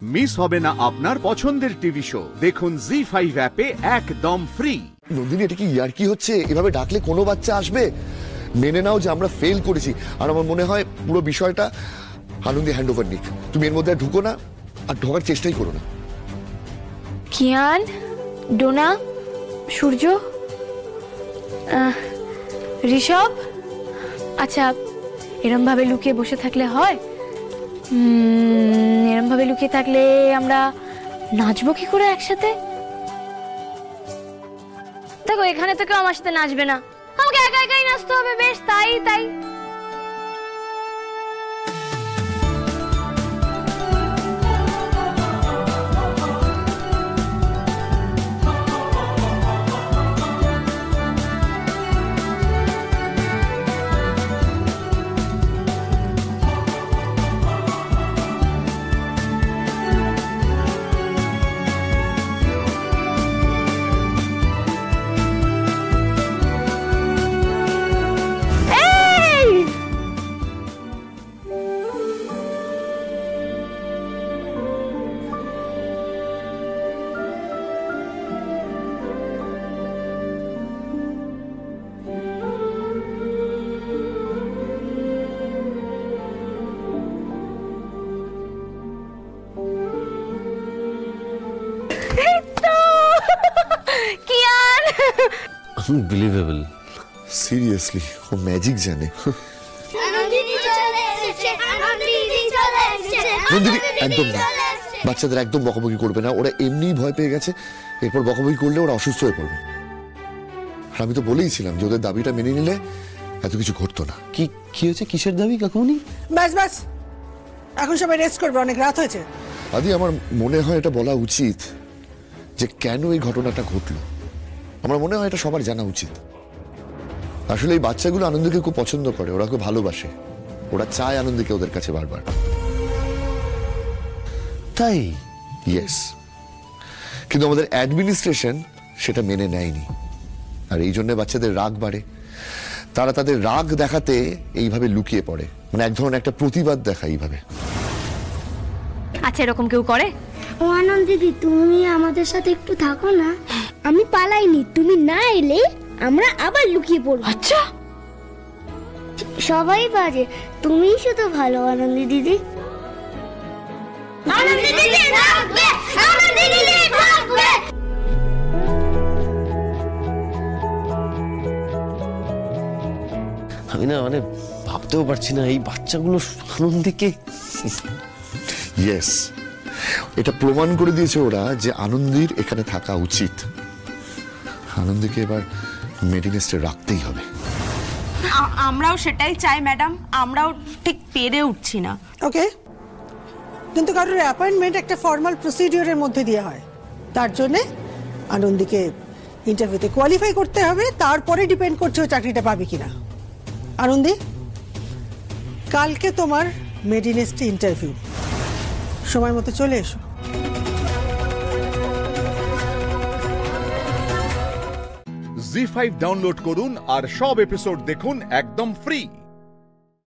Miss হবে না আপনার পছন্দের টিভি শো। দেখুন জি5 অ্যাপে একদম ফ্রি। নন্দিনী, এটা কি ইয়ার্কি হচ্ছে? এভাবে ডাকলে কোনো বাচ্চা আসবে? মেনে নাও যে আমরা ফেল করেছি, আর আমার মনে হয় পুরো বিষয়টা আনন্দী হ্যান্ড ওভার নিক। তুমি এর মধ্যে ঢুকো না, আর ঢোকার চেষ্টাই করো না। কিয়ান, ডোনা, সূর্য, ঋষভ, আচ্ছা এরম ভাবে লুকিয়ে বসে থাকলে হয়? এরম ভাবে লুকিয়ে থাকলে আমরা নাচবো কি করে একসাথে? দেখো এখানে তো কেউ আমার সাথে নাচবে না, আমাকে একা একাই নাচতে হবে। বেশ, তাই তাই। Unbelievable. সিরিয়াসলি, ও ম্যাজিক জানে। নন্দিনী, একদম না, বাচ্চাদের একদম বকাবকি করবে না। ওরা এমনি ভয় পেয়ে গেছে, এরপর বকাবকি করলে ওরা অসুস্থ হয়ে পড়বে। আর আমি তো বলেইছিলাম যে ওদের দাবিটা মেনে নিলে এত কিছু ঘটতো না। কি হয়েছে? কিসের দাবি কাকুমনি? বাস বাস, এখন সবাই রেস্ট করবে, অনেক রাত হয়েছে। আদি, আমার মনে হয় এটা বলা উচিত যে কেন এই ঘটনাটা ঘটলো। আমার মনে হয় এটা সবার জানা উচিত। আসলে এই বাচ্চাগুলো আনন্দকে খুব পছন্দ করে, ওরা খুব ভালোবাসে, ওরা চায় আনন্দকে ওদের কাছে বারবার। তাই? ইয়েস, কিন্তু আমাদের অ্যাডমিনিস্ট্রেশন সেটা মেনে নেয়নি, আর এই জন্য বাচ্চাদের রাগ বাড়ে। তারা তাদের রাগ দেখাতে এইভাবে লুকিয়ে পড়ে, মানে এক ধরনের একটা প্রতিবাদ দেখায় এইভাবে। আচ্ছা এরকম কেউ করে? ও আনন্দিদি, তুমি আমাদের সাথে একটু থাকো না। আমি পালাইনি, তুমি না এলে আমরা আবার লুকিয়ে পড়ব। আচ্ছা, সবাই বাজে, তুমি শুধু ভালো। আনন্দি দিদি, আনন্দি দিদি থাকবে, আনন্দি দিদি থাকবে। আমি না মানে ভাবতেও পারছি না এই বাচ্চাগুলো আনন্দকে। ইয়েস, এটা প্রমাণ করে দিয়েছে ওরা যে আনন্দীর এখানে থাকা উচিত। আনন্দকে এবার মেডিনেস্টে রাখতেই হবে। আমরাও সেটাই চাই ম্যাডাম, আমরাও ঠিক পেরে উঠছি না। ওকে, কিন্তু কারোর অ্যাপয়েন্টমেন্ট একটা ফর্মাল প্রসিডিওরের মধ্যে দিয়ে হয়। তার জন্যে আনন্দীকে ইন্টারভিউতে কোয়ালিফাই করতে হবে, তারপরে ডিপেন্ড করছে ও চাকরিটা পাবে কিনা। আনন্দী, কালকে তোমার মেডিনেস্টে ইন্টারভিউ, সময় মতো চলে এসো। জি5 ডাউনলোড করুন আর সব এপিসোড দেখুন একদম ফ্রি।